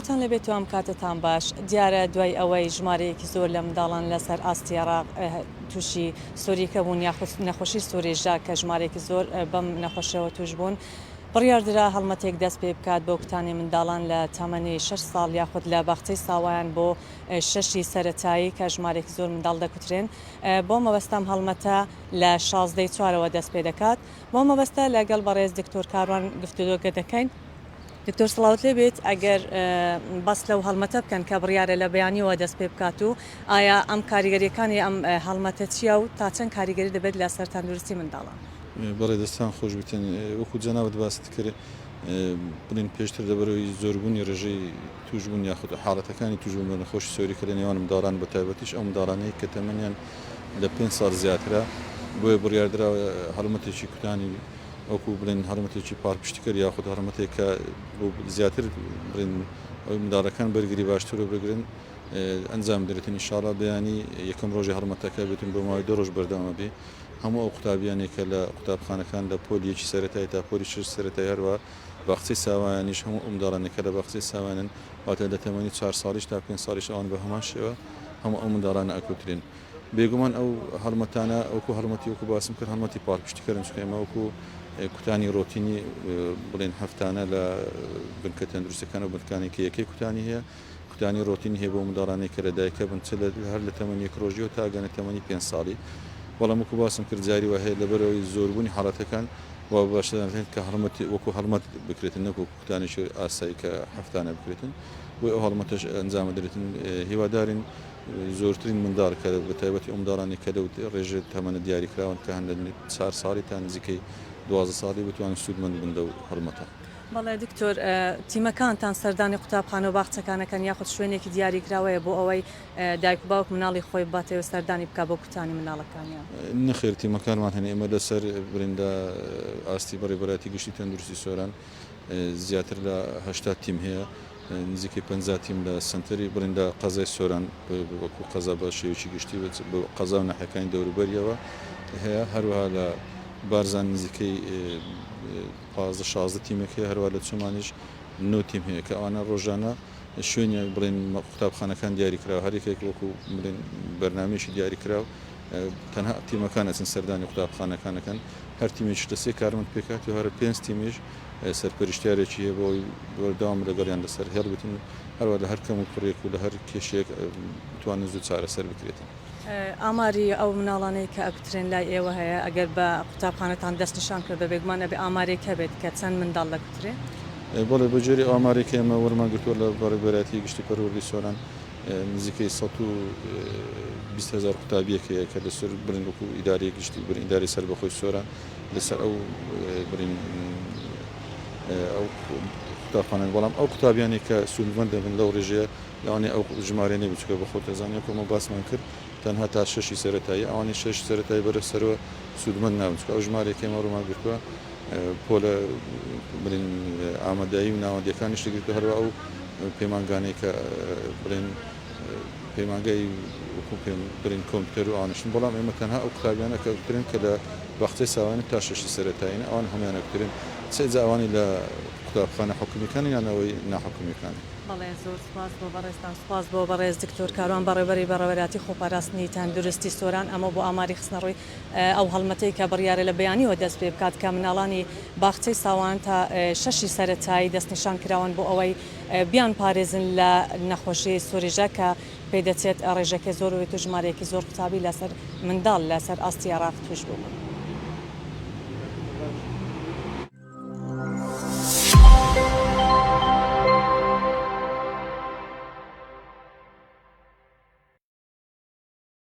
سڵاوتان لەبێت و ئەم کاتتان باش دیارە دوای ئەوەی ژمارەیەکی زۆر لە منداڵان لەسەر ئاستی عێراق تووشی سۆریکە بوون یاخود نەخۆشی سۆرێژدا کە ژمارەیەکی زۆر بەم نەخۆشیەوە توش بوون بڕیاردرا هەڵمەتێک دەست پێ بکات بۆ کوتانی منداڵان لە تەمەنی 6 ساڵ یاخود لە باخچەی ساوایان بۆ شەشی سەرەتایی کە ژمارێکی زۆر منداڵ دەکوترێن بۆ مەبەستەم هەڵمەتە لە 16ی چوارەوە دەست پێ دەکات بۆ مەبەستە لەگەڵ بەڕێز دکتۆر کاروان گفتوگۆ دەکەین. دکتۆر سڵاوت لێبێت ئەگەر بەس لەو هەڵمەتە بکەن کە بڕیارە لە بەیانیەوە دەست پێ بکات و ئایا ئەم کاریگەریەکانی ئەم هەڵمەتە چیە و تا چەند کاریگەری دەبێت لە سەر تەندروستی منداڵان؟ بەڵێ دەستان خۆش بتێن وەکو جەناوت باست کرد بڵین پێشتر دەبەرەوەی زۆربوونی ڕێژەی توشبوون یاخود حاڵەتەکانی توشبوون بە نەخۆشی سۆریکە لە نێوان منداڵان بە تایبەتیش ئەو منداڵانەی کە تەمەنیان لە 5 ساڵ زیاترە بۆیە بڕیاردراوە هەڵمەتێکی کوتانی وەکو بڵێن هەڵمەتێکی پارپشتیکەر یاخود هەڵمەتێک کە زیاتر بڵێن ئەوی منداڵەکان بەرگری باشتر و بگرن ئەنجام دەرێتن ئینشاڵڵا بەیانی یەکەم ڕۆژی هەڵمەتەکە بێتن بۆ ماوەی 2 ڕۆژ بەردەوامە بێ هەموو ئەو قوتابیانێکە لە قوتابخانەکان لە پۆلیەکی سەرەتایی تا پۆلی شش سەرەتایی هەروە باخچەی ساوایانیش هەموو منداڵانێکە لە باخچەی ساوانن واتە لە تەمەنی 4 ساڵیش تا 5 ساڵیش ئەوان بە هەمان شێوە هەموو ئەو منداڵانە ئەکوترێن بێگومان ئەو هەڵمەتانە ئەوکو هەڵمەتی وەکو باسم کرد هەڵمەتی پارپشتیکەرن چکە ئێمە وەکو کوتانی ڕۆتینی بڵێن هەفتانە لە بنکە تەندروستەکان و بنکانی کە یەکەی کوتانی هەیە کوتانی ڕۆتینی هەیە بۆ منداڵانەی کە لەدایکە بن هەر لە تەمەنی 1 ڕۆژیەوە تا گەنە تەمەنی 5 ساڵی بەڵام وەکو باسم کرد جاری وە هەیە لەبەرەوەی زۆربوونی حاڵەتەکان و باشدەێت کە هەڵمەتی وەکو هەڵمەت بکرێتن نەکو کوتانێکی ئاسایی کە هەفتانە بکرێتن بۆ ئەو هەڵمەتەش ئەنجامە دەرێتن هیوادارین زۆرترین منداڵ کە بە تایبەتی منداڵانی کە لەو ڕێژێت تەمەنە دیاریکراون کە هەندە 4 ساڵی تا نزیکەی 12 ساڵی بتوانن سوودمەند بن لەو هەڵمەتە. بەڵێ دکتۆر تیمەکانتان سەردانی قوتابخانە و باخچەکانەکەن یاخود شوێنێکی دیاریکراوەیە بۆ ئەوەی دایک و باوک مناڵی خۆی باتەوە سەردانی بکە بۆ کوتانی مناڵەکانیان نەخێر تیمەکانمان هەنێ ئێمە لەسەر برندا ئاستی بەڕێبەراتی گشتی تەندروستی سۆران زیاتر لە 80 تیم هەیە نزیکەی 50 تیم لە سنتەری برندا قەزای سۆران وەکو قەزا بە شێوەیەکی گشتی بە قەزا و ناحیەکانی دەوروبەریەوە هەیە هەروەها لە بارزان نزیکەی 15-16 تیمێک هەیە هەروە لە چۆمانیش 9 تیم هەیە کە ئەوانە ڕۆژانە شوێنی بڵێن قوتابخانەکان دیاریکراوە هەرێکێک وەکو بڵێن بەرنامێکی دیاریکراو تەنها تیمەکان ئەچن سەردانی قوتابخانەکانەکەن هەر تیمێکی لە 3 کارمەند پێکات و هەر 5 تیمیش سەرپەرشتیارێکی هەیە بۆی بەردەوام لەگەڵیان لەسەر هێڵ بتن هەروە لە هەر کەم و کوڕێک و لە هەر کێشێک بتوانن زوو چارەسەر بکرێتن. ئاماری ئەو مناڵانەی کە ئەکوترێن لای ئێوە هەیە ئەگەر بە قوتابخانەتان دەستنیشان کرد بە بێگومانە بێ ئامارێک هەبێت کە چەند منداڵ دەکوترێن؟ بەڵێ بەجێری ئامارێکی ئێمە وەرمان گرتووە لە بەڕێبەراتی گشتی پەروەردەی سۆران نزیکەی 120,000 قوتابیەک هەیە کە لەسەر برن وەکو ئیداری گشتی برن ئیداری سەربەخۆی سۆران لەسەر ئەو برین ئەو قوتابخانەن بەڵام ئەو قوتابیانی کە سوودمەند دەبن لەو ڕێژەیە لەوانەیە ئەو ژمارە نەبێت بە خۆت دەزانێت کۆمە باسمان کرد تەنها تا 6 سەرەتایی ئەوانی 6 سەرەتایی بەرەسەرەوە سوودمەند ناون چکە ئەو ژمارەیەکی ئێمە ڕوومان گرتووە پۆلە بڵێن ئامادەیی و ناوەندیەکانیش گرتووە هەروە ئەو پەیمانگانەی کە بڵێن پەیمانگای وەکو بڵێن کۆمپیوتەر و ئانشن بەڵام ئێمە تەنها ئەو قوتابیانە کە ئەکوترێن کە لە باخچەی ساوانی تا 6 سەرەتایین ئەوان هەمویان ئەکوترێن سێجا ئەوانی لە قوتابخانە حکومیەکان یانەوەی ناحکومیەکان. بەڵێ زۆر سپاس بۆ بەڕێستان سپاس بۆ بەڕێز دکتۆر کاروان بەڕێبەری بەڕێوەراتی خۆپاراستنی تەندروستی سۆران ئەمە بۆ ئاماری خستنەڕووی ئەو هەڵمەتەی کە بڕیارە لە بەیانیەوە دەست پێ بکات کە مناڵانی باخچەی ساوان تا 6 سەرەتایی دەستنیشان کراون بۆ ئەوەی بیان پارێزن لە نەخۆشی سۆریژە کە پێی دەچێت ڕێژەکە زۆر و ژمارەیەکی زۆر قوتابی لەسەر منداڵ لەسەر ئاستی عێراق توش بوو.